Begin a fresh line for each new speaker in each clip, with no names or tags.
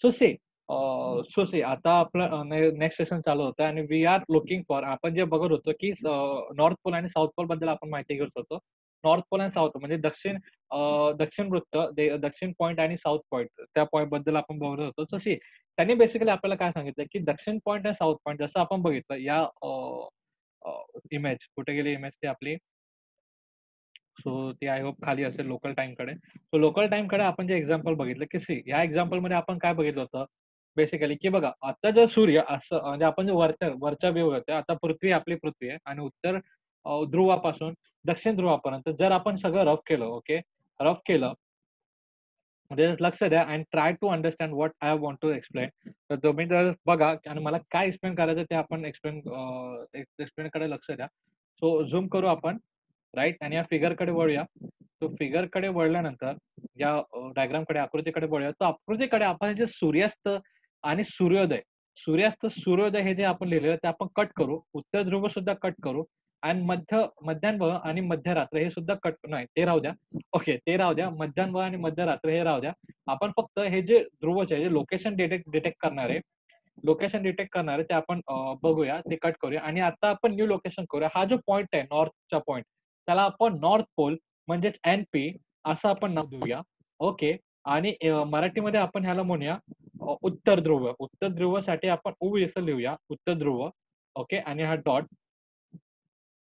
So C आता आपलं next session चालू होतं आणि वी आर लुकिंग फॉर आपण जे बघत होतो, की नॉर्थ पोल आणि साउथ पोल बद्दल आपण माहिती घेत होतो. नॉर्थ पोल आणि साउथ म्हणजे दक्षिण वृत्त, दक्षिण पॉइंट आणि साउथ पॉइंट त्या पॉइंट बद्दल आपण बोलत होतो. सो त्यांनी बेसिकली आपल्याला काय सांगितलं, की दक्षिण पॉइंट आणि साउथ पॉइंट जसं आपण बघितलं या इमेज कुठे गेली इमेज ती आपली? सो ती आय होप खाली असेल लोकल टाईमकडे. सो लोकल टाईमकडे आपण जे एक्झाम्पल बघितलं, की या एक्झाम्पलमध्ये आपण काय बघितलं होतं बेसिकली, की बघा आता जर सूर्य असं म्हणजे आपण जे वरच्या व्ह्यू होते, आता आपली पृथ्वी आहे आणि उत्तर ध्रुवापासून दक्षिण ध्रुवापर्यंत जर आपण सगळं रफ केलं, ओके. रफ केलं म्हणजे लक्ष द्या and try to understand what I want to explain. तर तुम्ही जर बघा आणि मला काय एक्सप्लेन करायचं ते आपण एक्सप्लेनकडे लक्ष द्या. सो झूम करू आपण, राइट, आणि या फिगरकडे वळूया. तो फिगरकडे वळल्यानंतर या डायग्रामकडे आकृतीकडे वळूया. तर आकृतीकडे आपण जे सूर्यास्त आणि सूर्योदय हे जे आपण लिहिलेलं ते आपण कट करू. उत्तर ध्रुव सुद्धा कट करू आणि मध्यान्ह आणि मध्यरात्र हे सुद्धा कट नाही ते राहू द्या. ओके, ते राहू द्या. मध्यान्ह आणि मध्यरात्र हे राहू द्या. आपण फक्त हे जे ध्रुवच आहे, जे लोकेशन डिटेक्ट करणारे ते आपण बघूया, ते कट करूया आणि आता आपण न्यू लोकेशन करूया. हा जो पॉइंट आहे नॉर्थचा पॉइंट, त्याला आपण नॉर्थ पोल म्हणजेच NP असं आपण नाव देऊया. ओके. आणि मराठीमध्ये आपण ह्याला म्हणूया उत्तर ध्रुव. उत्तर ध्रुवसाठी आपण उ असं लिहूया, उत्तर ध्रुव. ओके. आणि हा डॉट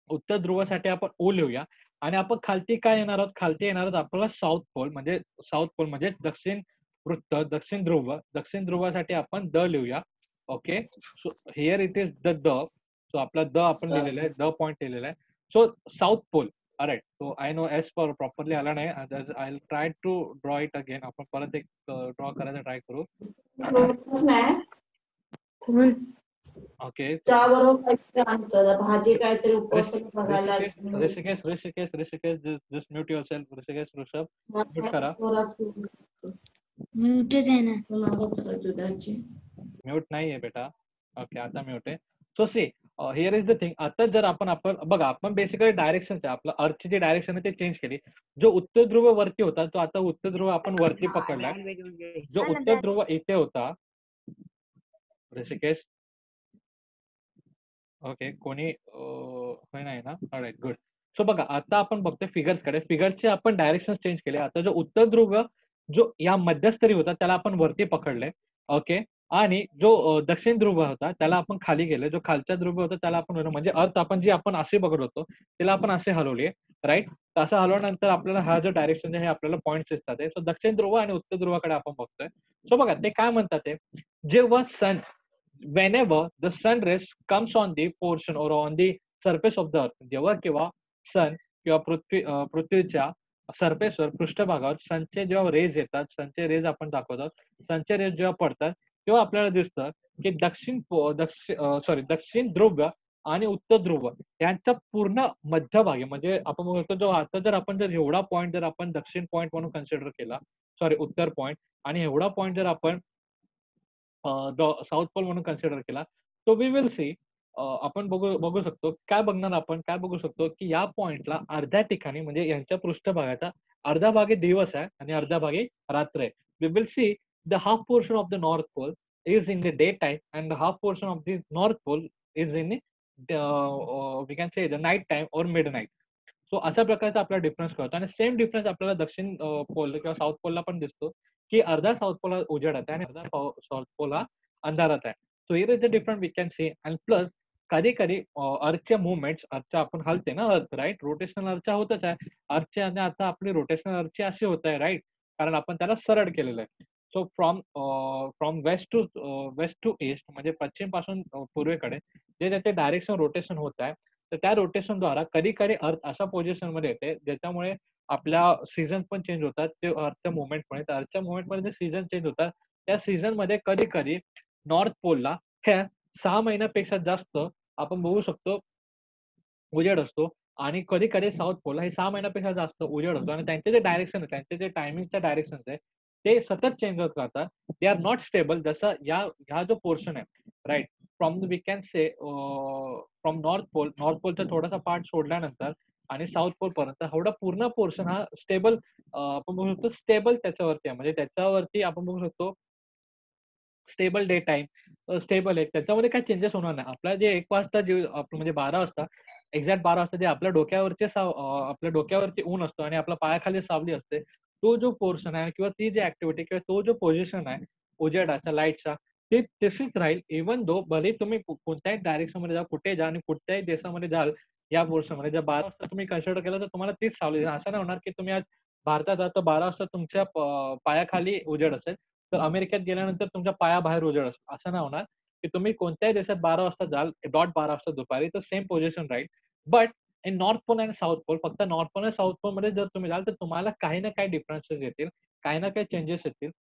उत्तर ध्रुवासाठी आपण ओ लिहूया आणि आपण खालती काय येणार आहोत? खालती येणार आहोत आपल्याला साउथ पोल म्हणजे दक्षिण वृत्त, दक्षिण ध्रुवासाठी आपण द लिहूया. Okay. So here it is the. So आपला द आपण लिहिलेला आहे, द पॉइंट लिहिलेला आहे. So south pole. Alright. So I know S properly आला नाही. I will try to draw it again. आपण परत एक ड्रॉ करायचा ट्राय करू. ओके.
त्याबरोबर काहीतरी भाजी काहीतरी उपवासाला बघायला
Rishikesh, just mute yourself. Rishikesh, Rishabh, mute करा.
म्यूटच आहे ना.
दुधाची
म्यूट नाहीये बेटा. ओके, आता म्यूट आहे. So here is the thing. आता जर आपण बघा आपण बेसिकली डायरेक्शन आपलं अर्थची जी डायरेक्शन आहे ते चेंज केली. जो उत्तर ध्रुव वरती होता तो आता उत्तर ध्रुव आपण वरती पकडलाय. जो उत्तर ध्रुव इथे होता ऋषिकेश. ओके, कोणी होय नाही ना? Alright, good. सो बघा आता आपण बघतोय फिगर्सकडे. फिगरचे आपण डायरेक्शन चेंज केले. आता जो उत्तर ध्रुव जो या मध्यस्थरी होता त्याला आपण वरती पकडले. ओके. आणि जो दक्षिण ध्रुव होता त्याला आपण खाली गेले. जो खालचा ध्रुव होता त्याला आपण म्हणजे अर्थ आपण जी आपण असे बघत होतो त्याला आपण असे हलवले, राईट. तसं हलवल्यानंतर आपल्याला हा जो डायरेक्शन आहे हे आपल्याला पॉईंट्स दिसतात आहे. सो दक्षिण ध्रुव आणि उत्तर ध्रुवाकडे आपण बघतोय. सो बघा ते काय म्हणतात ते, जेव्हा whenever the sun rays comes on the portion or on the surface of the earth, जेव्हा केव्हा सन किंवा पृथ्वीच्या सरफेसवर पृष्ठभागावर सनचे जेव्हा रेज येतात, सनचे रेज आपण दाखवतात, सनचे रेज जेव्हा पडतात तेव्हा आपल्याला दिसतं की दक्षिण ध्रुव आणि उत्तर ध्रुव यांच्या पूर्ण मध्यभागी म्हणजे आपण म्हणतो जो आता जर एवढा पॉईंट जर आपण दक्षिण पॉईंट म्हणून कन्सिडर केला, उत्तर पॉईंट, आणि एवढा पॉईंट जर आपण साऊथ पोल म्हणून कन्सिडर केला, तो वी विल सी. आपण बघू शकतो. काय बघणार आपण? काय बघू शकतो की या पॉइंटला अर्ध्या ठिकाणी म्हणजे यांच्या पृष्ठभागाचा अर्धा भागी दिवस आहे आणि अर्ध्या भागी रात्र आहे. We will see the half portion of the north pole is in the day time and the half portion of the north pole is in we can say the night time और midnight. So अशा प्रकारचा आपला difference कळतो आणि same difference आपल्याला दक्षिण pole किंवा south पोलला पण दिसतो की अर्धा साऊथ पोल उजेडात आहे आणि अर्धा साऊथ पोल हा अंधारात आहे. So here is the difference we can see. And plus कधी कधी अर्थच्या मुवमेंट्स, अर्थच्या आपण हलते ना अर्थ, राईट, रोटेशनल अर्थच्या होतच आहे. अर्थच्या आणि आता आपली रोटेशनल अर्थची अशी होत आहे, राईट, कारण आपण त्याला सरळ केलेलं आहे. So from west to east म्हणजे पश्चिम पासून पूर्वेकडे जे त्याचे डायरेक्शन रोटेशन होत आहे, तर त्या रोटेशनद्वारा कधी कधी अर्थ अशा पोझिशन मध्ये येते ज्याच्यामुळे आपल्या सीझन पण चेंज होतात. ते अर्थच्या मुवमेंटमुळे, तर अर्थच्या मुवमेंटमध्ये जे सीझन चेंज होतात त्या सीझन मध्ये कधी कधी नॉर्थ पोलला ह्या 6 महिन्यापेक्षा जास्त आपण बघू शकतो उजेड असतो आणि कधी कधी साऊथ पोलला हे 6 महिन्यापेक्षा जास्त उजेड होतो आणि त्यांचे जे डायरेक्शन आहे, त्यांचे जे टायमिंगच्या डायरेक्शन आहे ते सतत चेंज होत राहतात. They are not stable. जसं ह्या जो पोर्शन आहे, right, from we can say from north पोलचा थोडासा पार्ट सोडल्यानंतर आणि साऊथ पोल पर्यंत एवढा पूर्ण पोर्शन हा स्टेबल आपण बघू शकतो, स्टेबल त्याच्यावरती आहे. म्हणजे त्याच्यावरती आपण बघू शकतो स्टेबल डे टाइम, स्टेबल आहे. त्याच्यामध्ये काही चेंजेस होणार नाही. आपला जे 1 वाजता जे आपलं म्हणजे 12 वाजता, एक्झॅक्ट 12 वाजता जे आपल्या आपल्या डोक्यावरती ऊन असतं आणि आपल्या पायाखाली सावली असते. तो जो पोर्शन आहे किंवा ती जी ॲक्टिव्हिटी किंवा तो जो पोझिशन आहे उजेडाचा, लाईटचा, ते तशीच राहील. इव्हन दो भले तुम्ही कोणत्याही डायरेक्शनमध्ये जा, कुठे जा आणि कुठल्याही देशामध्ये जाल, या पोर्शनमध्ये जर 12 वाजता तुम्ही कन्सिडर केलं, तर तुम्हाला तीच सावली दिसेल. असं नाही होणार, की तुम्ही आज भारतात आहात, तर 12 वाजता तुमच्या पायाखाली उजेड असेल. तर अमेरिकेत गेल्यानंतर तुमच्या पायाबाहेर उजेड असेल. असं नाही होणार, की तुम्ही कोणत्याही देशात 12 वाजता जाल, डॉट 12 वाजता दुपारी, तर सेम पोझिशन राहील. बट इन नॉर्थ पोल आणि साउथ पोल, फक्त नॉर्थ पोल आणि साउथ पोलमध्ये जर तुम्ही जाल, तर तुम्हाला काही ना काही डिफरन्सेस येतील, काही ना काही चेंजेस येतील.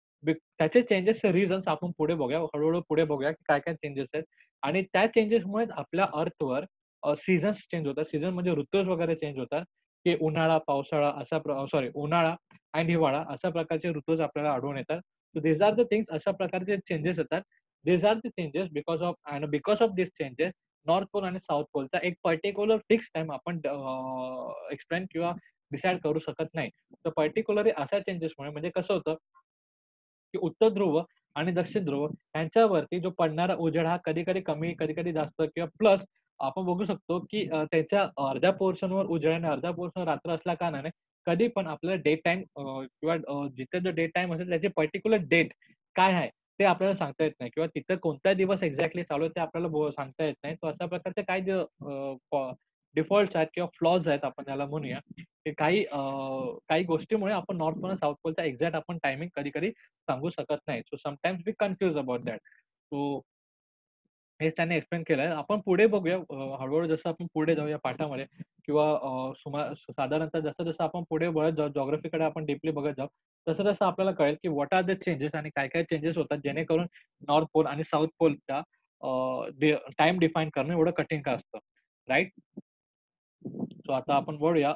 त्याचे चेंजेसचे रिझन्स आपण पुढे बघूया, हळू पुढे बघूया, की काय-काय चेंजेस आहेत आणि त्या चेंजेसमुळेच आपल्या अर्थवर सीझन्स चेंज होतात. सीझन म्हणजे ऋतूज वगैरे चेंज होतात, की उन्हाळा, पावसाळा उन्हाळा आणि हिवाळा अशा प्रकारचे ऋतूज आपल्याला आढळून येतात. So these are the things, अशा प्रकारचे चेंजेस येतात. These are the changes because of this changes north pole आणि साउथ पोलचा एक पर्टिक्युलर फिक्स टाईम आपण एक्सप्लेन किंवा डिसाईड करू शकत नाही. तर पर्टिक्युलरली अशा चेंजेसमुळे म्हणजे कसं होतं, की उत्तर ध्रुव आणि दक्षिण ध्रुव यांच्यावरती जो पडणारा उजेड हा कधी-कधी कमी, कधी-कधी जास्त किंवा प्लस आपण बघू शकतो, की त्याच्या अर्ध्या पोर्शनवर उजेड आणि अर्ध्या पोर्शनवर रात्र असल्या कारणाने कधी पण आपल्याला डे टाईम किंवा जिथे जो डे टाईम असेल त्याची पर्टिक्युलर डेट काय आहे ते आपल्याला सांगता येत नाही किंवा तिथं कोणता दिवस एक्झॅक्टली चालू आहे ते आपल्याला सांगता येत नाही. तर अशा प्रकारचे काही जे डिफॉल्ट्स आहेत किंवा फ्लॉज आहेत आपण त्याला म्हणूया, की काही गोष्टीमुळे आपण नॉर्थ पोल आणि साउथ पोलचा एक्झॅक्ट आपण टायमिंग कधी-कधी सांगू शकत नाही. So sometimes we confuse about that. So हेच त्यांनी एक्सप्लेन केलंय. आपण पुढे बघूया हळू-हळू जसं आपण पुढे जाऊया पाठामध्ये किंवा साधारणतः जसं-जसं आपण पुढे वळत जाऊ, जिओग्राफीकडे आपण डीपली बघत जाऊ, तसं-तसं आपल्याला कळेल, की व्हॉट आर द चेंजेस आणि काय-काय चेंजेस होतात जेणेकरून नॉर्थ पोल आणि साउथ पोलच्या टाईम डिफाईन करणं एवढं कठीण का असतं, राइट? सो आता आपण वळूया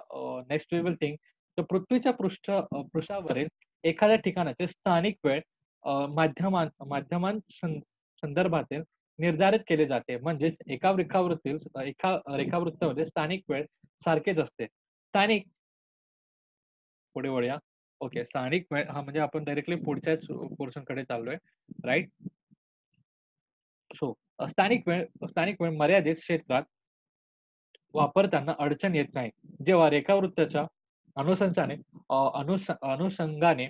नेक्स्ट वी विल थिंक तर पृथ्वीच्या पृष्ठावरील एखाद्या ठिकाणाचे स्थानिक वेळ माध्यमां संदर्भातील निर्धारित केले जाते. म्हणजेच एका रेखावृत्तामध्ये स्थानिक वेळ सारखेच असते. स्थानिक पुढे वळूया. ओके. स्थानिक वेळ हा म्हणजे आपण डायरेक्टली पुढच्याच पोर्शनकडे चाललोय. राइट? सो स्थानिक वेळ मर्यादित क्षेत्रात वापरताना अडचण येत नाही. जेव्हा रेखावृत्ताच्या अनुसंधाने अनुषंगाने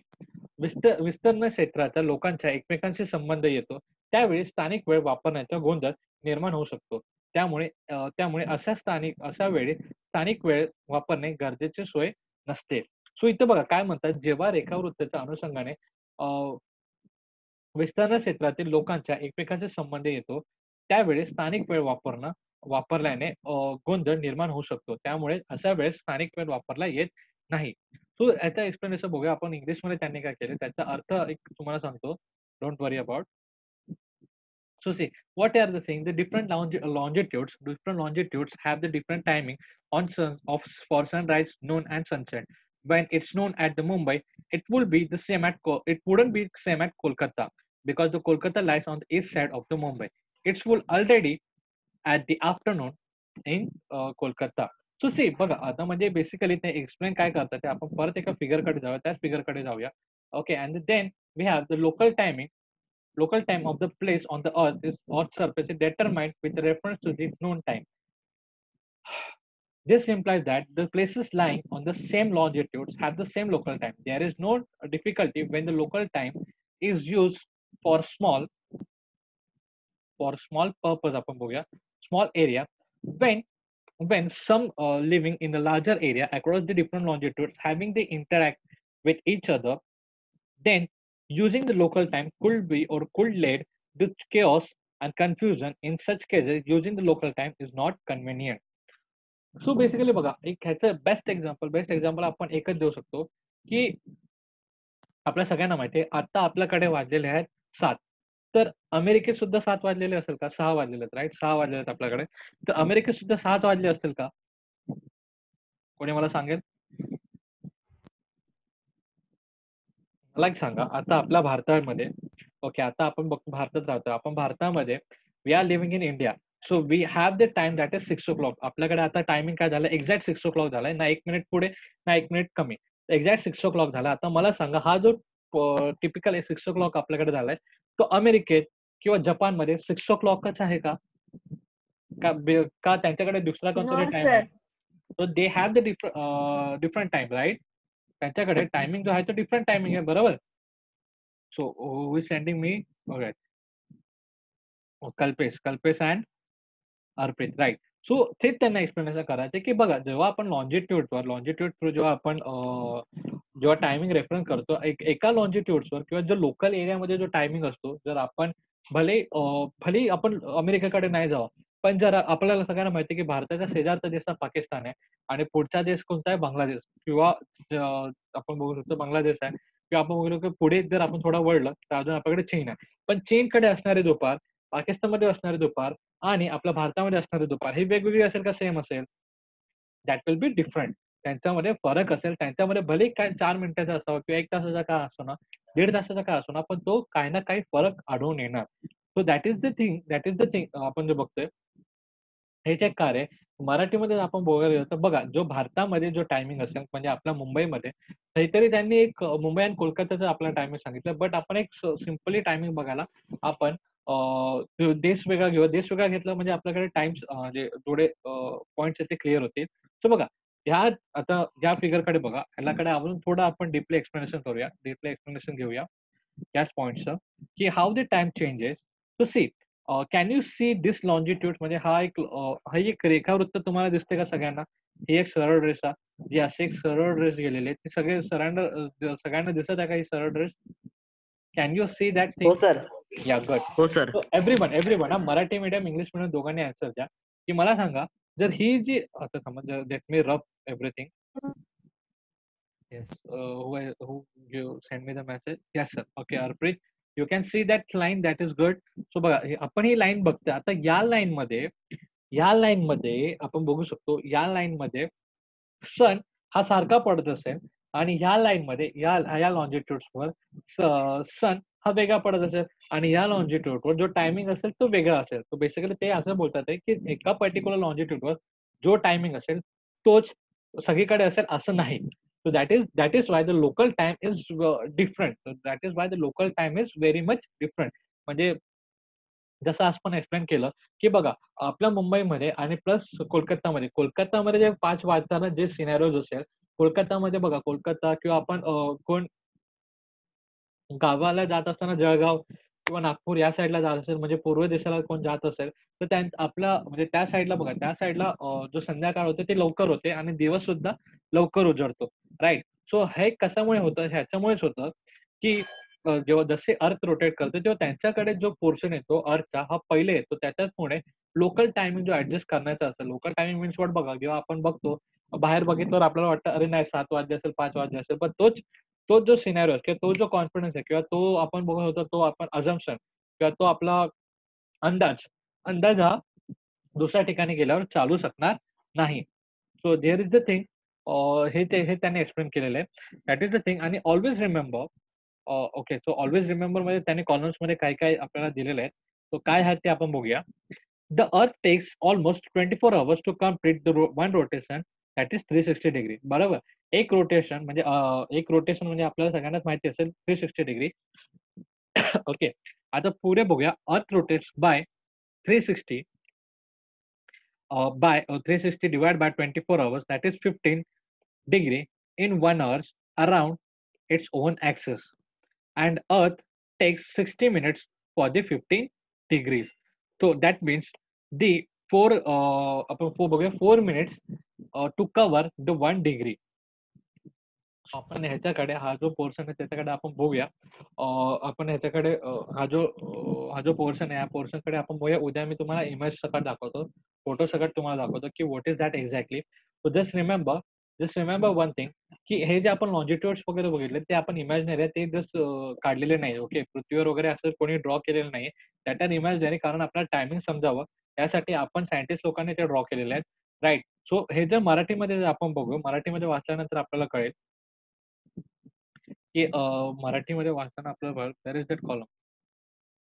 विस्तीर्ण क्षेत्राच्या लोकांच्या एकमेकांशी संबंध येतो, त्यावेळी स्थानिक वेळ वापरण्याचा गोंधळ निर्माण होऊ शकतो. त्यामुळे अशा वेळी स्थानिक वेळ वापरणे गरजेची सोय नसते. सो इथं बघा काय म्हणतात, जेव्हा रेखावृत्ताच्या अनुषंगाने अ, विस्तीर्ण क्षेत्रातील लोकांच्या एकमेकांशी संबंध येतो, त्यावेळी स्थानिक वेळ वापरल्याने गोंधळ निर्माण होऊ शकतो. त्यामुळे अशा वेळेस स्थानिक वेळ वापरला येत नाही. सो याचा एक्सप्लेनेशन बघूया आपण इंग्लिशमध्ये त्यांनी काय केलं. त्याचा अर्थ एक तुम्हाला सांगतो. Don't worry about. So see, what are the things? The different longitudes have the different timing for sunrise, noon, and sunset. When it's noon at the Mumbai, it wouldn't be same at Kolkata because the Kolkata lies on the east side of the Mumbai. It will already at the afternoon in Kolkata. So see बघा आता म्हणजे basically ते explain काय करतात ते आपण परत एका फिगरकडे जाऊया, त्याच फिगरकडे जाऊया. Okay and then we have the local time of the place on the earth surface is determined with reference to the known time. This implies that the places lying on the same longitudes have the same local time. There is no difficulty when the local time is used for small purpose आपण बघूया, small area. When some living in a larger area across the different longitudes having they interact with each other, then using the local time could lead to chaos and confusion. In such cases, using the local time is not convenient. So basically बघा एक ह्याचं best example आपण एकच देऊ शकतो, की आपल्या सगळ्यांना माहिती आहे आता आपल्याकडे वाजलेले आहेत 7. तर अमेरिकेत सुद्धा 7 वाजलेले असेल का? 6 वाजलेले आहेत राइट? 6 वाजलेले आहेत आपल्याकडे. तर अमेरिकेत सुद्धा 7 वाजले असतील का? कोणी मला सांगेल? मला एक सांगा, आता आपल्या भारतामध्ये ओके, आता आपण बघतो भारतात राहतो. आपण भारतामध्ये we are living in India. So we have the time that is 6:00. आपल्याकडे आता टायमिंग काय झालं? एक्झॅक्ट 6:00 झालाय. ना 1 मिनिट पुढे, ना 1 मिनिट कमी. एक्झॅक्ट 6:00 झाला. आता मला सांगा, हा जो टिपिकल 6:00 आपल्याकडे झालाय, तो अमेरिकेत किंवा जपानमध्ये 6 o'clockच आहे का? का त्यांच्याकडे दुसरा कोणतरी
नो
टाइम आहे?
Sir.
So they have the different time, right? त्यांच्याकडे टायमिंग जो आहे तो डिफरंट टायमिंग आहे, बरोबर? So who is sending me? Okay, Kalpesh and Arpit, right. So तेच त्यांना एक्सप्लेनेशन करायचं की बघा, जेव्हा आपण लॉन्जिट्यूड थ्रू जेव्हा आपण जेव्हा टायमिंग रेफरन्स करतो, एका लॉन्जिट्यूड्सवर किंवा जो लोकल एरियामध्ये जो टायमिंग असतो, जर आपण भले आपण अमेरिकेकडे नाही जावं, पण जर आपल्याला सगळ्यांना माहिती आहे की भारताच्या शेजारचा देश हा पाकिस्तान आहे आणि पुढचा देश कोणता आहे? बांगलादेश किंवा आपण बघू शकतो बांगलादेश आहे किंवा आपण बघू शकतो पुढे जर आपण थोडं वळलं तर अजून आपल्याकडे चीन आहे. पण चीनकडे असणारे दुपार, पाकिस्तानमध्ये असणारे दुपार आणि आपल्या भारतामध्ये असणारे दुपार ही वेगवेगळी असेल का सेम असेल? That will be different. त्यांच्यामध्ये फरक असेल. त्यांच्यामध्ये भलेही काय 4 मिनिटाचा असावा किंवा 1 तासाचा का असेना, 1.5 तासाचा का असेना, पण तो काही ना काही फरक आढळून येणार. So that is the thing आपण जे बघतोय. हे जे कार्य आहे, मराठीमध्ये आपण बघायला गेलो तर बघा, जो भारतामध्ये जो टायमिंग असेल म्हणजे आपल्या मुंबईमध्ये, काहीतरी त्यांनी एक मुंबई आणि कोलकाताचं आपल्याला टायमिंग सांगितलं. बट आपण एक सिंपली टायमिंग बघायला आपण जो देश वेगळा घेऊ. देश वेगळा घेतला म्हणजे आपल्याकडे टाईम्स म्हणजे थोडे पॉइंट्स आहेत ते क्लिअर होतील. सो बघा, आता या फिगरकडे बघा. ह्याच्याकडे अजून थोडं आपण डीपली एक्सप्लेनेशन करूया. डीपली एक्सप्लेनेशन घेऊया याच पॉइंट्सचं, की how the time changes. So see, can you see this longitude म्हणजे हा एक रेखावृत्त तुम्हाला दिसते का सगळ्यांना? ही एक सरळ रेष आहे. जी अशी एक सरळ रेष गेलेली आहे. ती सगळ्यांना दिसत आहे का ही सरळ रेष? कॅन यू सी दॅट
हो
थिंग?
सर.
या गुड.
हो sir.
So everyone Marathi medium, English medium दोघांनी आन्सर द्या, की मला सांगा, जर ही जी आता समज let me rough everything. Yes. Who you send me the message? Yes, sir. Okay, Arpreet. You can see that line. That is good. So बघा, आपण ही लाईन बघतोय. आता या लाईन मध्ये आपण बघू शकतो. या लाईन मध्ये सन हा सारखा पडत असेल आणि ह्या लाईन मध्ये या लॉन्जिट्यूड्सवर सन हा वेगळा पडत असेल आणि या लॉन्जिट्यूडवर जो टायमिंग असेल तो वेगळा असेल. तो बेसिकली ते असं बोलतात आहे की एका पर्टिक्युलर लॉन्जिट्यूडवर जो टायमिंग असेल तोच सगळीकडे असेल असं नाही. So that is why the local time is different. So that is why the local time is very much different. म्हणजे जसं आज पण एक्सप्लेन केलं, की बघा आपल्या मुंबईमध्ये आणि प्लस कोलकातामध्ये जे 5 वाजताना जे सिनेरिओज असेल, कोलकातामध्ये बघा कोलकाता किंवा आपण कोण गावाला जात असताना जळगाव किंवा नागपूर या साईडला जात असेल म्हणजे पूर्व दिशेला कोण जात असेल, तर आपला म्हणजे त्या साईडला बघा, त्या साईडला जो संध्याकाळ होते ते लवकर होते आणि दिवस सुद्धा लवकर उजळतो. राइट? सो हे कशामुळे होतं? ह्याच्यामुळेच होतं, की जेव्हा जसे अर्थ रोटेट करते तेव्हा त्यांच्याकडे जो पोर्शन येतो अर्थचा हा पहिले येतो. त्याच्याचमुळे लोकल टायमिंग जो ॲडजस्ट करण्याचा असेल, लोकल टायमिंग मीन्स व्हॉट बघा, जेव्हा आपण बघतो बाहेर बघितल्यावर आपल्याला वाटतं, "अरे नाही 7 वाजले असेल, 5 वाजले असेल." पण तो जो सिनेरिओ किंवा तो जो कॉन्फिडन्स आहे किंवा तो आपण बघत होतो तो आपण अझम्पशन किंवा तो आपला अंदाज हा दुसऱ्या ठिकाणी गेल्यावर चालू शकणार नाही. So there is the thing. हे त्यांनी एक्सप्लेन केलेलं आहे. That is the thing. आणि always remember. Okay, so always remember मध्ये त्यांनी कॉलम्समध्ये काय काय आपल्याला दिलेलं आहे. तो काय आहे ते आपण बघूया. The earth takes almost 24 hours to complete the one rotation that is 360 degree. बरोबर. एक रोटेशन म्हणजे आपल्याला सगळ्यांनाच माहिती असेल 360 डिग्री. ओके. आता पुढे बघूया. Earth rotates by 360 360 divided by 24 hours, that is 15 degree in 1 hour around its own axis, and Earth takes 60 minutes for the 15 degrees. So that means the 4 minutes to cover the 1 degree. आपण ह्याच्याकडे हा जो portion आहे त्याच्याकडे आपण बघूया. आपण ह्याच्याकडे हा जो पोर्शन आहे या पोर्शनकडे आपण बघूया. उद्या मी तुम्हाला इमेज सकट दाखवतो, फोटो सकट तुम्हाला दाखवतो की what is that exactly. So just remember one thing, की हे जे आपण लॉन्जिट्यूड्स वगैरे बघितले ते आपण इमॅजिनरी आहे, ते जस्ट काढलेले नाही. ओके, पृथ्वीवर वगैरे असं कोणी ड्रॉ केलेलं नाही. दॅट आर इमॅजिनरी, कारण आपल्याला टायमिंग समजावं यासाठी आपण सायंटिस्ट लोकांनी ते ड्रॉ केलेले आहेत. राईट. सो हे जर मराठीमध्ये आपण बघू, मराठीमध्ये वाचल्यानंतर आपल्याला कळेल की मराठीमध्ये वाचताना आपल्याला देअर इज दॅट कॉलम.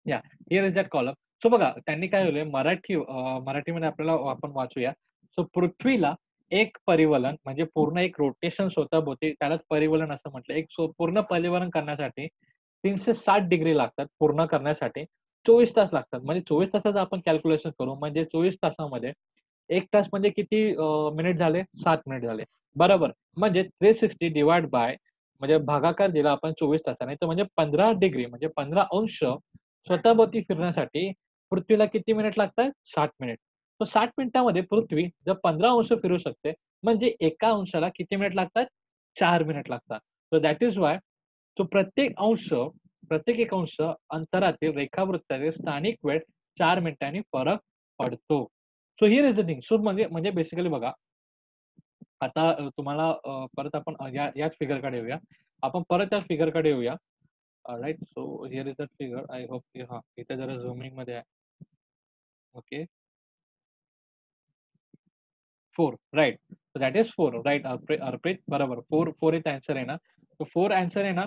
या here is that column. So बघा त्यांनी काय लिहिलंय मराठीमध्ये आपल्याला आपण वाचूया. सो पृथ्वीला एक परिवलन म्हणजे पूर्ण एक रोटेशन स्वतःभोवती, त्यालाच परिवलन असं म्हटलं. पूर्ण परिवलन करण्यासाठी 360 डिग्री लागतात पूर्ण करण्यासाठी. 24 तास लागतात. म्हणजे 24 तासाचं आपण कॅल्क्युलेशन करू, म्हणजे 24 तासामध्ये 1 तास म्हणजे किती मिनिट झाले? 7 मिनिट झाले. बरोबर. म्हणजे 360 डिव्हाइड बाय म्हणजे भागाकार दिला आपण 24 तासाने, तर म्हणजे 15 डिग्री म्हणजे 15 अंश स्वतःभोवती फिरण्यासाठी पृथ्वीला किती मिनिट लागतात? 60 मिनिट. तर 60 मिनिटामध्ये पृथ्वी जर 15 अंश फिरू शकते, म्हणजे एका अंशाला किती मिनिट लागतात? 4 मिनिट लागतात. सो दॅट इज व्हाय तो प्रत्येक एक अंश अंतरातील रेखावृत्तातील स्थानिक वेळ 4 मिनिटांनी फरक पडतो. So here is the thing. So म्हणजे म्हणजे बेसिकली बघा, आता तुम्हाला परत आपण याच फिगरकडे येऊया. आपण परत त्या फिगरकडे येऊया. Right. So here is the figure. I hope की हां, इथे जरा झूमिंगमध्ये आहे. Okay. 4 right. So that is 4 right. Arpit बरोबर. 4 इथे आन्सर आहे ना. तो 4 आन्सर आहे ना.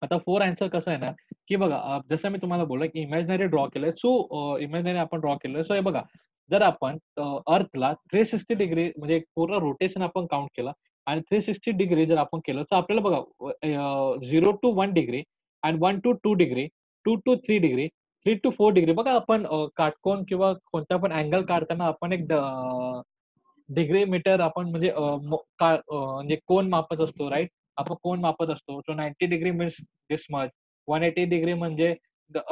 आता 4 आन्सर कसं आहे ना, की बघा जसं मी तुम्हाला बोललो, की इमॅजिनरी ड्रॉ केलंय. सो इमॅजिनरी आपण ड्रॉ केलंय. सो हे बघा, जर आपण अर्थला 360 डिग्री म्हणजे एक पूर्ण रोटेशन आपण काउंट केलं आणि 360 डिग्री जर आपण केलं, तर आपल्याला बघा 0 टू 1 डिग्री आणि 1 to 2 degree, 2 to 3 degree, 3 to 4 degree. बघा आपण काटकोन किंवा कोणता पण अँगल काढताना आपण एक डिग्री मीटर आपण म्हणजे म्हणजे कोन मापत असतो, राइट? आपण कोन मापत असतो. सो 90 डिग्री मीन्स दिस मच, 180 डिग्री म्हणजे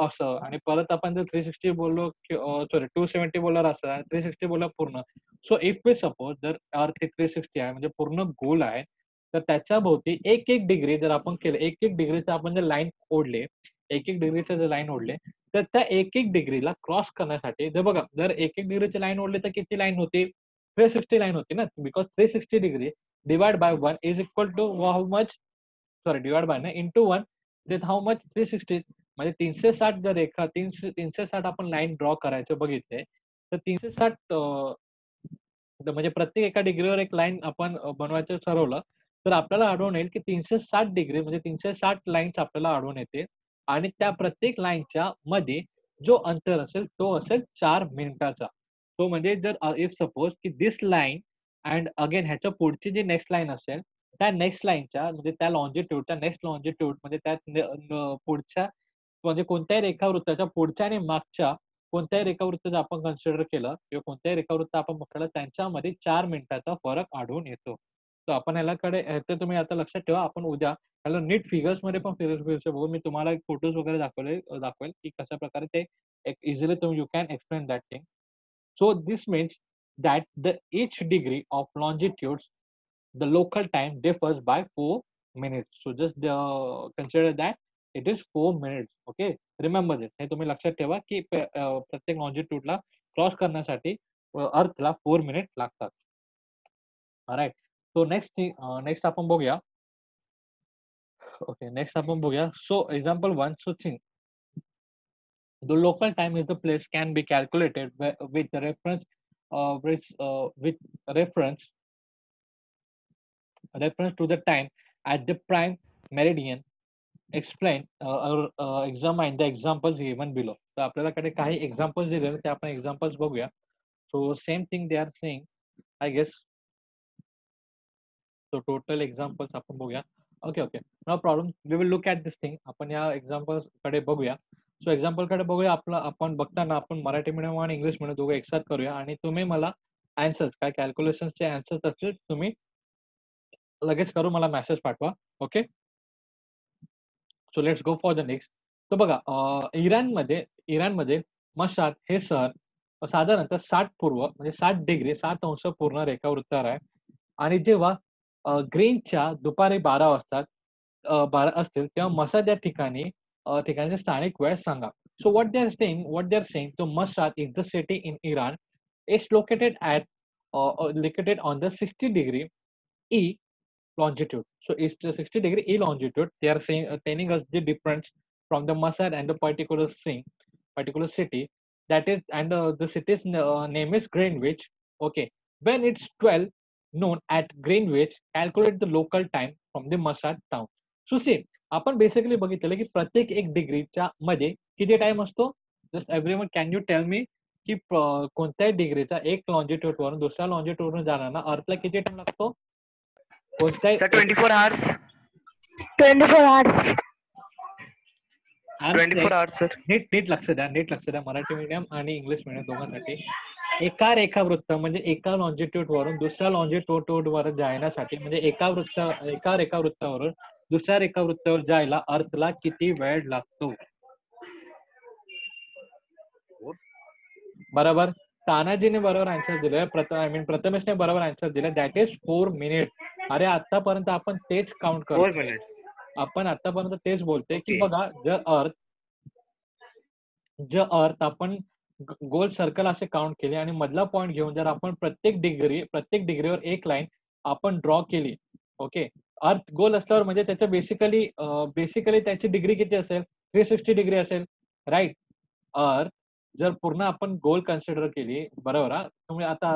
असं आणि परत आपण जर 360 बोललो सॉरी 270 बोलणार असं आणि 360 बोलला पूर्ण. सो इफ वी सपोज जर अर्थ 360 आहे म्हणजे पूर्ण गोल आहे, तर त्याच्या भोवती 1-1 डिग्री जर आपण केलं, 1-1 डिग्रीचं आपण जर लाईन ओढले, 1-1 डिग्रीचे जर लाईन ओढले, तर त्या 1-1 डिग्रीला क्रॉस करण्यासाठी जर बघा, जर 1-1 डिग्रीची लाईन ओढली तर किती लाईन होती? 360 लाईन होती ना, because 360 degree divide by 1 is equal to how much? Sorry divide by नाही इंटू 1 देट हाऊ मच? 360 म्हणजे 360 जर रेखा 360 आपण लाईन ड्रॉ करायचं बघितले, तर 360 म्हणजे प्रत्येक एका डिग्रीवर एक लाईन आपण बनवायचं ठरवलं, तर आपल्याला आढळून येईल की 360 डिग्री म्हणजे 360 लाईन्स आपल्याला आढळून येतील आणि त्या प्रत्येक लाईनच्या मध्ये जो अंतर असेल, तो असेल 4 मिनिटाचा. तो म्हणजे जर इफ सपोज की धिस लाईन अँड अगेन ह्याच्या पुढची जी नेक्स्ट लाईन असेल, त्या नेक्स्ट लाईनच्या म्हणजे त्या लॉन्जिट्यूडच्या नेक्स्ट लॉन्जिट्यूड म्हणजे त्या पुढच्या म्हणजे कोणत्याही रेखावृत्ताच्या पुढच्या आणि मागच्या कोणत्याही रेखावृत्त जर आपण कन्सिडर केलं किंवा कोणत्याही रेखावृत्त आपण बघितलं त्यांच्यामध्ये 4 मिनिटाचा फरक आढळून येतो. तर आपण ह्यालाकडे ह्याचं तुम्ही आता लक्षात ठेवा. आपण उद्या ह्याला नीट फिगर्समध्ये पण फिगर्स बघू. मी तुम्हाला एक फोटोज वगैरे दाखवेल की कशाप्रकारे ते एक इझिली तुम्ही you can explain that thing. So this means that each degree of longitude, the local time differs by 4 minutes. So just consider that it is 4 minutes. Okay. Remember this. हे तुम्ही लक्षात ठेवा की प्रत्येक लॉन्जिट्यूडला क्रॉस करण्यासाठी अर्थला 4 minute लागतात. Right. So next आपण बघूया. ओके. नेक्स्ट आपण बघूया. So example 1. So think the local time is the place can be calculated with the reference with reference reference to the time at the prime meridian. Explain or examine the examples given below. तर आपल्याकडे काही examples दिले ते आपण examples बघूया. So same thing they are saying I guess. So total examples आपण बघूया. Okay okay no problem. We will look at this thing. आपण या एक्झाम्पल्स कडे बघूया. सो एक्झाम्पल कडे बघूया. आपण बघताना आपण मराठी मीडियम आणि इंग्लिश मीडियम दोघं एकसाथ करूया आणि तुम्ही मला आन्सर्स काय कॅल्क्युलेशनचे आन्सर्स असतील तुम्ही लगेच करून मला मेसेज पाठवा. Okay. So let's go for the next. तर बघा इराणमध्ये मशाद हे शहर साधारणतः 60 पूर्व म्हणजे 60 डिग्री 7 अंश पूर्ण रेखावृत्तावर आहे आणि जेव्हा ग्रीनच्या दुपारी 12 वाजता 12 असतील तेव्हा मसाद या ठिकाणचे स्थानिक वेळ सांगा. So what they are saying so Mashhad is the city in Iran. It's located on the 60 degree E longitude. So it's the 60 degree E longitude. They are saying telling us the difference from the Mashhad and the particular city. That is, and the city's name is Greenwich. Okay. When it's 12 noon at Greenwich, calculate the local time from the Mashhad town. So see, आपण basically बघितलेलं की प्रत्येक एक डिग्रीच्या मध्ये किती time असतो. Just everyone can you tell me की कोणत्याही डिग्रीचा एक लॉन्जिट्यूड वरून दुसऱ्या लॉन्जिट्यूड वरून जाताना अर्थला किती टाइम लागतो. कोणत्याही
24 hours.
24 hours.
24 hours sir.
नीट लक्ष द्या मराठी मीडियम आणि इंग्लिश मीडियम दोघांसाठी. एका रेखावृत्त म्हणजे एका लॉन्जिट्यूड वरून दुसऱ्या लॉन्जिट्यूड वर जाण्यासाठी म्हणजे एका रेखावृत्तावरून दुसऱ्या रेखावृत्तावर जायला अर्थला किती वेळ लागतो? बरोबर. तानाजीने बरोबर आन्सर दिले. प्रथमेशने बरोबर आन्सर दिले. That is 4 minute. अरे आतापर्यंत आपण तेच काउंट
4
करतो.
minutes.
आपण आतापर्यंत तेच बोलतोय की
Okay.
बघा जर अर्थ आपण गोल सर्कल असे काउंट केले आणि मधला पॉईंट घेऊन जर आपण प्रत्येक डिग्रीवर एक लाईन आपण ड्रॉ केली. ओके. अर्थ गोल असल्यावर म्हणजे त्याच्या बेसिकली त्याची डिग्री किती असेल? 360 डिग्री असेल. राईट. अर्थ जर पूर्ण आपण गोल कन्सिडर केली, बरोबर. तुम्ही आता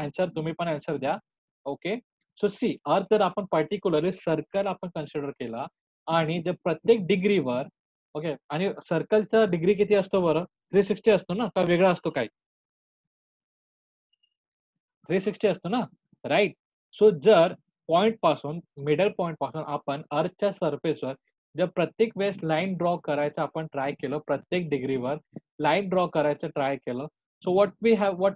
आन्सर तुम्ही पण आन्सर द्या. ओके. सो सी, अर्थ जर आपण पर्टिक्युलरली सर्कल आपण कन्सिडर केला आणि जर प्रत्येक डिग्रीवर, ओके, आणि सर्कलचा डिग्री किती असतो बरं? 360 असतो ना, का वेगळा असतो काय? 360 असतो ना, राईट. सो जर मिडल पॉइंट पासून आपण अर्थच्या सरफेसवर जर प्रत्येक वेळेस लाईन ड्रॉ करायचं आपण ट्राय केलं, प्रत्येक डिग्रीवर लाईन ड्रॉ करायचं ट्राय केलं, so what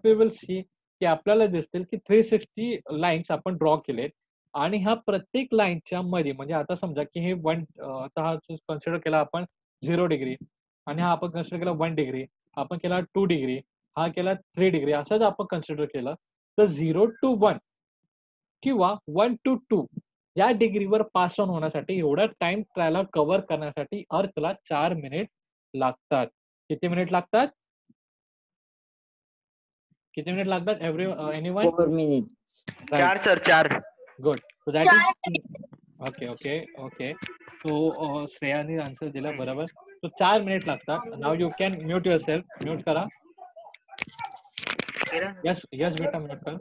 we will see की आपल्याला दिसतील की 360 लाईन्स आपण ड्रॉ केलेत आणि ह्या प्रत्येक लाईनच्या मध्ये म्हणजे आता समजा की हे आता हा कन्सिडर केला आपण 0 डिग्री आणि हा आपण कन्सिडर केला 1 डिग्री, आपण केला 2 डिग्री, हा केला 3 डिग्री, असं जर आपण कन्सिडर केलं तर 0 to 1 किंवा 1 to 2 या डिग्रीवर पास ऑन होण्यासाठी एवढा टाइम त्याला कव्हर करण्यासाठी अर्थला 4 मिनिट लागतात. किती मिनिट लागतात? किती मिनिट लागतात? Anyone?
4 minutes.
4 sir, 4.
Good. So that is okay. So श्रेयाने आन्सर दिला बरोबर. सो 4 मिनिट लागतात. Now you can mute yourself. Mute करा. यस बेटा म्यूट कर.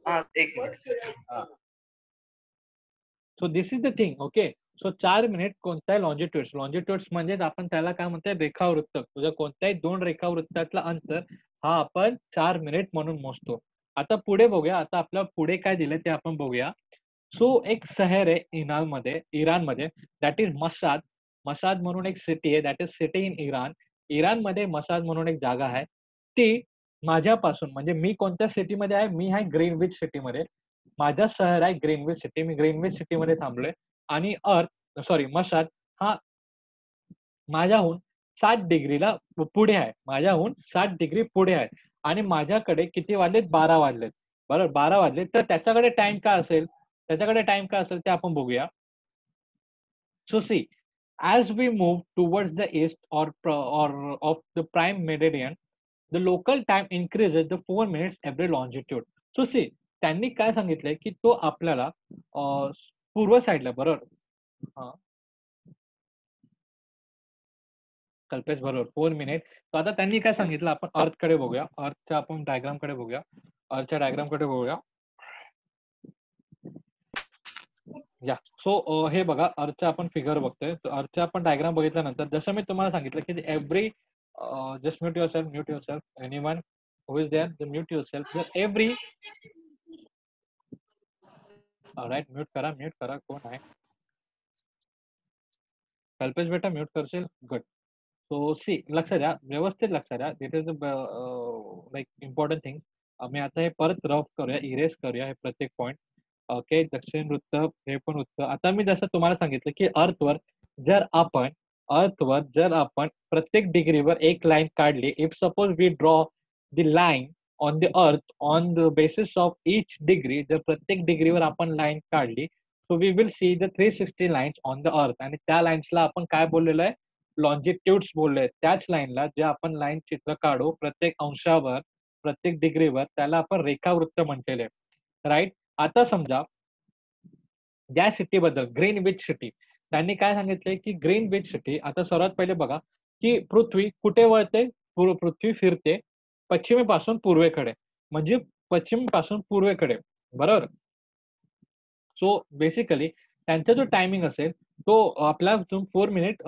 हाँ, 1 minute.
So this is the thing. Okay. So 4 minute कोणत्याही लॉन्जिट्यूड्स म्हणजे आपण त्याला काय म्हणतोय? रेखावृत्त. तुझ्या कोणत्याही 2 रेखावृत्तातला अंतर हा आपण 4 मिनिट म्हणून मोजतो. आता पुढे बघूया. आता आपल्या पुढे काय दिले ते आपण बघूया. सो एक शहर आहे इराणमध्ये दॅट इज मसाद. मसाद म्हणून एक सिटी आहे. That is city in Iran. इराणमध्ये मसाद म्हणून एक जागा आहे. ती माझ्यापासून म्हणजे मी कोणत्या सिटीमध्ये आहे? मी आहे ग्रीनविच सिटीमध्ये. माझं शहर आहे ग्रीनविच सिटी. मी ग्रीनविच सिटीमध्ये थांबलोय आणि मसाद हा माझ्याहून 7 डिग्रीला पुढे आहे. माझ्याहून 7 डिग्री पुढे आहे आणि माझ्याकडे किती वाजलेत? 12 वाजलेत. बरोबर, 12 वाजलेत. तर त्याच्याकडे टाइम काय असेल? ते आपण बघूया. So see, as we move towards the east or of the prime meridian, the local time increases the 4 minutes every longitude. So see, त्यांनी काय सांगितलंय की तो आपल्याला पूर्व साईडला, बरोबर, कल्पेश बरोबर 4 मिनिट. तर आता त्यांनी काय सांगितलं, आपण अर्थकडे बघूया. अर्थच्या आपण डायग्रामकडे बघूया. या सो हे बघा, अर्थचा आपण फिगर बघतोय. अर्थचा आपण डायग्राम बघितल्यानंतर जसं मी तुम्हाला सांगितलं की every just mute yourself. Anyone who is there, mute yourself. Every right, mute करा. कोण आहे? कल्पेश बेटा म्यूट करशील? गुड. सो सी, व्यवस्थित लक्ष द्या. This is like important thing. आम्ही आता हे परत रफ करूया, इरेज करूया हे प्रत्येक पॉईंट. ओके. दक्षिण वृत्त, हे पण वृत्त. आता मी जसं तुम्हाला सांगितलं की अर्थवर जर आपण प्रत्येक डिग्रीवर एक लाईन काढली, if suppose we draw the line on the earth on the basis of each degree, जर प्रत्येक डिग्रीवर आपण लाईन काढली, so we will see the 360 lines on the earth. आणि त्या लाईन्सला आपण काय बोललेलं आहे? लॉन्जिट्यूड्स बोललोय. त्याच लाईनला जे आपण लाईन चित्र काढू प्रत्येक अंशावर, प्रत्येक डिग्रीवर, त्याला आपण रेखावृत्त म्हटलेले. राईट. आता समजा या सिटीबद्दल, ग्रीनविच सिटी, त्यांनी काय सांगितलंय की ग्रीनविच सिटी, आता सर्वात पहिले बघा की पृथ्वी कुठे वळते? पृथ्वी फिरते पश्चिमेपासून पूर्वेकडे, म्हणजे पश्चिमेपासून पूर्वेकडे, बरोबर. सो बेसिकली त्यांचा जो टायमिंग असेल तो आपला 4 मिनिट,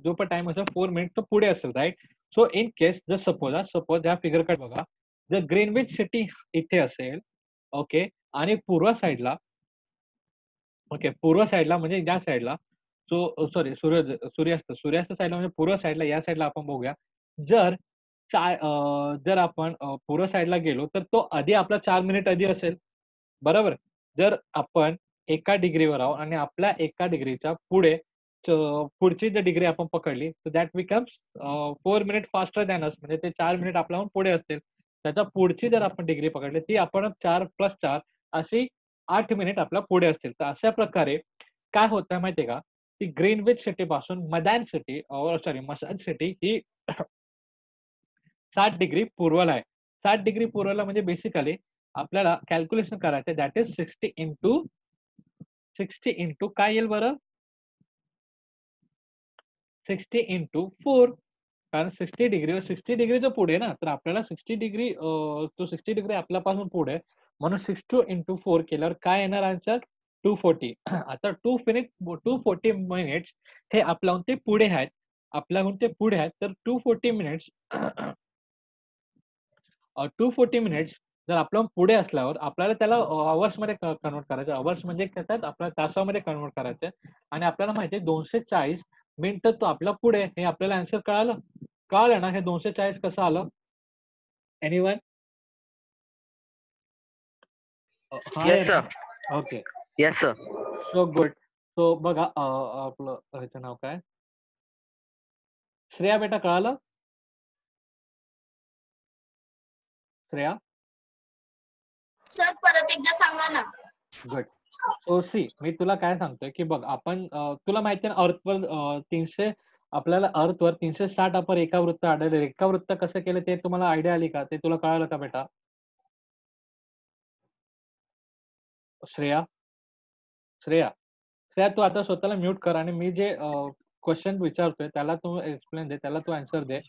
जो पण टाइम असेल 4 मिनिट तो पुढे असेल. राईट. सो इन केस जर सपोज या फिगरकडे बघा, जर ग्रीनविच सिटी इथे असेल, ओके, आणि पूर्व साईडला म्हणजे या साईडला सो सॉरी सूर्यास्त साईडला म्हणजे पूर्व साईडला या साईडला आपण बघूया. जर जर आपण पूर्व साईडला गेलो तर तो आधी आपला 4 मिनिट आधी असेल. बरोबर. जर आपण एका डिग्रीवर आहोत आणि आपल्या एका डिग्रीच्या पुढे पुढची जर डिग्री आपण पकडली तर that becomes 4 minute faster than us, म्हणजे ते 4 मिनिट आपल्याहून पुढे असतील. त्याच्या पुढची जर आपण डिग्री पकडली ती आपण 4 + 4 अशी 8 मिनिट आपल्या पुढे असतील. तर अशा प्रकारे काय होतं माहितीये का, की ग्रीनविच सिटी पासून मदान सिटी सॉरी मसाज सिटी ही 60 डिग्री पूर्वला आहे. 60 डिग्री पूर्वला म्हणजे बेसिकली आपल्याला कॅल्क्युलेशन करायचं आहे, दॅट इज 60 इंटू काय येईल बरं? 60 इंटू 4. कारण 60 डिग्रीवर 60 डिग्रीचं पुढे ना, तर आपल्याला 60 डिग्री तो 60 डिग्री आपल्यापासून पुढे आहे. म्हणून 60 इंटू 4 केल्यावर काय येणार आन्सर? 240. आता 240 मिनिट्स हे आपल्याहून ते पुढे आहेत. आपल्याहून ते पुढे आहेत. तर 240 मिनिट्स 240 मिनिट्स जर आपल्याहून पुढे असल्यावर आपल्याला त्याला अवर्समध्ये कन्व्हर्ट करायचं. अवर्स म्हणजे त्याच्यात आपल्याला तासामध्ये कन्व्हर्ट करायचं आहे आणि आपल्याला माहिती आहे 240 मिनिटं तो आपल्या पुढे आहे. हे आपल्याला आन्सर कळालं? कळालं ना हे 240 कसं आलं? एनीवन? हां
येस
या
sir.
Okay.
Yes sir.
So good. So बघा आपलं ह्याचं नाव काय? श्रेया बेटा कळालं? श्रेया?
सर परत एकदा सांगा ना.
गुड. सो सी मी तुला काय सांगतोय, की बघ आपण तुला माहिती आहे ना अर्थवर 300 आपल्याला अर्थवर 360 आपण रेखावृत्त आढळले. रेखावृत्त कसं केलं ते तुम्हाला आयडिया आली का? ते तुला कळालं का बेटा? श्रेया? श्रेया? श्रेया तू आता स्वतःला म्यूट कर आणि मी जे क्वेशन विचारतोय त्याला तू एक्सप्लेन दे, त्याला तू आन्सर दे.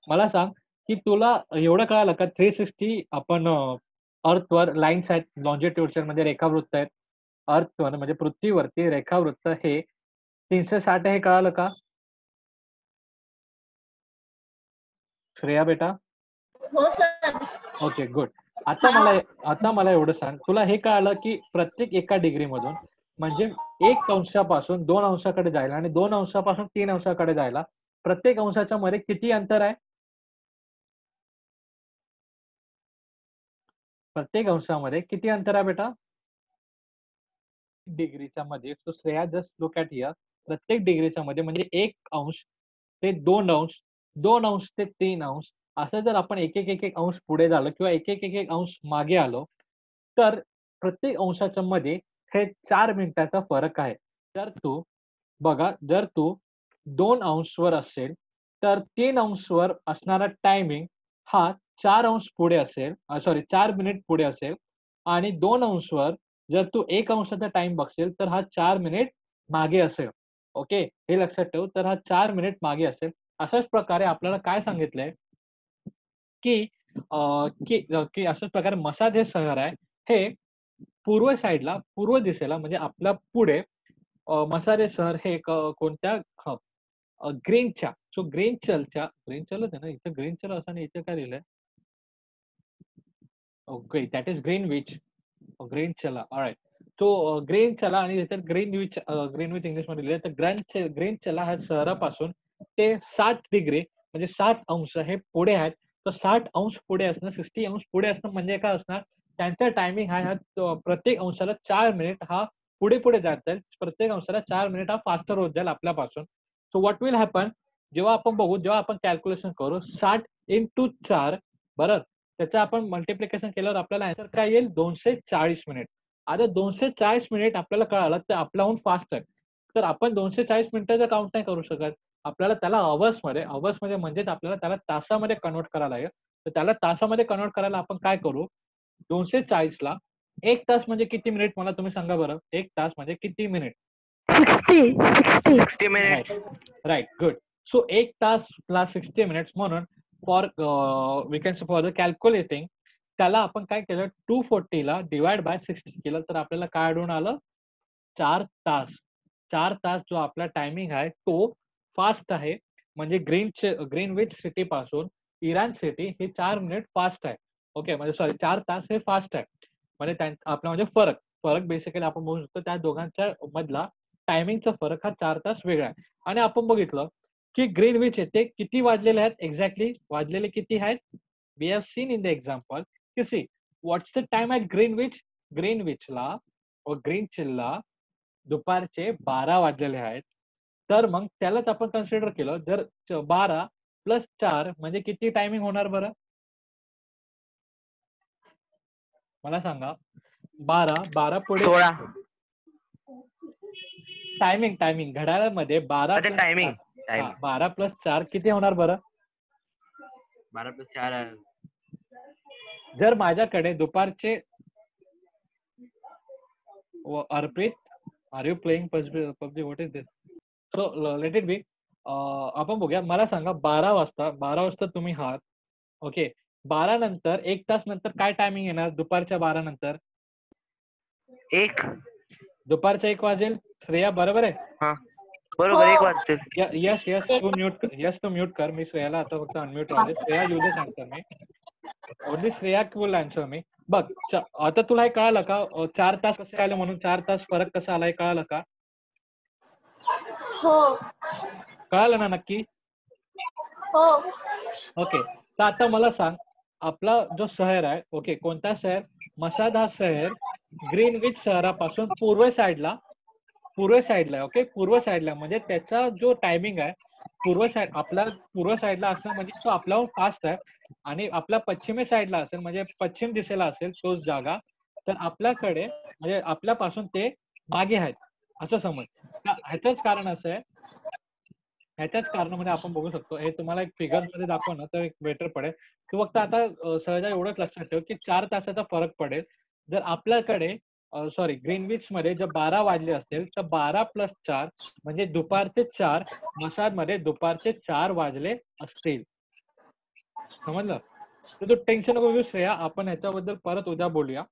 मला सांग, की तुला एवढं कळालं का 360 आपण अर्थवर लाईन्स आहेत लॉन्जिट्यूडचे म्हणजे रेखावृत्त आहेत. अर्थवर म्हणजे पृथ्वीवरती रेखावृत्त हे 360 हे कळालं का? श्रेया बेटा?
हो सर.
Okay good. आता मला एवढं सांग, तुला हे कळालं की प्रत्येक एका डिग्रीमधून म्हणजे 1 अंशापासून 2 अंशाकडे जायला आणि 2 अंशापासून 3 अंशाकडे जायला प्रत्येक अंशाच्या मध्ये किती अंतर आहे? प्रत्येक अंशामध्ये किती अंतर आहे बेटा? डिग्रीच्या मध्ये. So Shreya just look at here. प्रत्येक डिग्रीच्या मध्ये म्हणजे 1 अंश ते 2 अंश, 2 अंश ते 3 अंश असं जर आपण एक अंश पुढे झालो किंवा एक अंश मागे आलो, तर प्रत्येक अंशाच्या मध्ये हे 4 मिनिटाचा फरक आहे. जर तू बघा, जर तू 2 अंशवर असेल, तर 3 अंशवर असणारा टायमिंग हा 4 अंश पुढे असेल, सॉरी 4 मिनिट पुढे असेल आणि 2 अंशवर जर तू 1 अंशाचा टाईम बघशील, तर हा 4 मिनिट मागे असेल. ओके. हे लक्षात ठेव. तर हा 4 मिनिट मागे असेल. अशाच प्रकारे आपल्याला काय सांगितलंय, की की अशाच प्रकारे मसाद हे शहर आहे, हे पूर्व साइडला, पूर्व दिशेला म्हणजे आपल्या पुढे मसाद हे शहर हे कोणत्या ग्रीनच्या सो ग्रीनचलच आहे ना? इथं ग्रीनचल असं आणि इथे काय लिहिलंय? Okay, that is Greenwich. ग्रीनचला. ऑलराइट. तो ग्रीनचला आणि इथे ग्रीनविच इंग्लिशमध्ये लिहिलंय. तर ग्रीनचला ह्या शहरापासून ते 60 डिग्री म्हणजे 60 अंश हे पुढे आहेत. तर 60 अंश पुढे असणं, 60 अंश पुढे असणं म्हणजे काय असणार? त्यांचा टायमिंग हा प्रत्येक अंशाला 4 मिनिट हा पुढे जात जाईल. प्रत्येक अंशाला 4 मिनिट हा फास्टर होत जाईल आपल्यापासून. So what will happen? जेव्हा आपण बघू, जेव्हा आपण कॅल्क्युलेशन करू 60 इंटू 4 बरोबर? त्याचं आपण मल्टिप्लिकेशन केल्यावर आपल्याला आन्सर काय येईल? 240 मिनिट. आता 240 मिनिट आपल्याला कळालं तर आपल्याहून फास्ट आहे. तर आपण 240 मिनिटाचा काउंट नाही करू शकत. आपल्याला त्याला अवर्समध्ये म्हणजेच आपल्याला त्याला तासामध्ये कन्व्हर्ट करायला लागेल. तर त्याला तासामध्ये कन्व्हर्ट करायला आपण काय करू? 240 ला 1 तास म्हणजे किती मिनिट मला तुम्ही सांगा बरं? 1 तास म्हणजे किती minute?
60
right.
Minutes.
Right. Good. So 1 तास प्लस 60 मिनिट्स म्हणून for we can say for the calculating त्याला आपण काय केलं 240 ला डिवाइड बाय 60 केलं तर आपल्याला काय आढळून आलं? 4 तास. 4 तास जो आपला टायमिंग आहे तो फास्ट आहे. म्हणजे ग्रीनविच सिटी पासून इराण सिटी हे 4 मिनिट फास्ट आहे. ओके. म्हणजे सॉरी 4 तास हे फास्ट आहे. म्हणजे आपला म्हणजे फरक बेसिकली आपण बोलू शकतो त्या दोघांच्या मधला टायमिंगचा फरक हा 4 तास वेगळा आहे. आणि आपण बघितलं की ग्रीनविच आहे ते किती वाजलेले आहेत एक्झॅक्टली वाजलेले किती आहेत? We have seen in the example की see what's the time at Greenwich? ग्रीनविचला ग्रीनचिलला दुपारचे 12 वाजलेले आहेत. तर मग त्यालाच आपण कन्सिडर केलं जर 12 प्लस 4 म्हणजे किती टायमिंग होणार बरं? मला सांगा. 12 पुढे
16.
टायमिंग घड्याळामध्ये 12
अच्छा,
प्लस
टायमिंग
12 प्लस 4 किती होणार बरं?
12 + 4
जर माझ्याकडे दुपारचे Arpit are you playing PUBG what is this? So let it be. आपण बघूया. मला सांगा 12 वाजता तुम्ही आहात. ओके. 12 नंतर 1 तास नंतर काय टायमिंग येणार दुपारच्या 12 नंतर?
1.
दुपारच्या 1 वाजेल. श्रेया बरोबर आहे?
हा, बरोबर 1 वाजतील.
यस तू म्यूट कर. मी श्रेयाला आता फक्त अनम्यूट राहू दे. Shreya you just answer me. Only Shreya will answer me. बघ आता तुला हे कळालं का 4 तास कसे आले म्हणून 4 तास फरक कसा आलाय कळालं का?
हो
कळालं ना नक्की?
हो
ओके. तर आता मला सांग आपला जो शहर आहे ओके कोणता शहर? मसाद हा शहर ग्रीनविच शहरापासून पूर्व साईडला आहे. ओके. पूर्व साईडला म्हणजे त्याचा जो टायमिंग आहे आपला पूर्व साईडला असणं म्हणजे तो आपल्याहून फास्ट आहे. आणि आपल्या पश्चिमे साईडला असेल म्हणजे पश्चिम दिशेला असेल तोच जागा तर आपल्याकडे म्हणजे आपल्यापासून ते मागे आहेत असं समज. ह्याचंच कारण असं आहे. ह्याच्याच कारणामध्ये आपण बघू शकतो. हे तुम्हाला एक फिगर मध्ये दाखव ना तर एक बेटर पडेल. तू फक्त आता सहजा एवढंच लक्षात ठेव की 4 तासाचा फरक पडेल. जर आपल्याकडे सॉरी ग्रीनविच मध्ये जर 12 वाजले असतील तर 12 + 4 म्हणजे दुपारचे 4 मसादमध्ये दुपारचे 4 वाजले असतील. समजलं? तर तू टेन्शन नको घेऊ श्रेया. आपण ह्याच्याबद्दल परत उद्या बोलूया.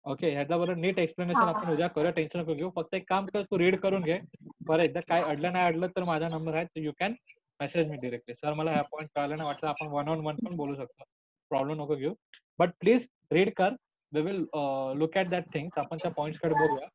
ओके. ह्याच्याबरोबर नीट एक्सप्लेनेशन आपण उद्या करूया. टेन्शन नको घेऊ. फक्त एक काम कर तू रीड करून घे. बरं एकदा काय अडलं नाही अडलं तर माझा नंबर आहे. You can message me directly. Sir मला ह्या पॉईंट कळालं नाही वाटलं आपण 1 on 1 पण बोलू शकतो. प्रॉब्लेम नको घेऊ. बट प्लीज रीड कर. We will look at that things. आपण त्या पॉइंट्सकडे बघूया.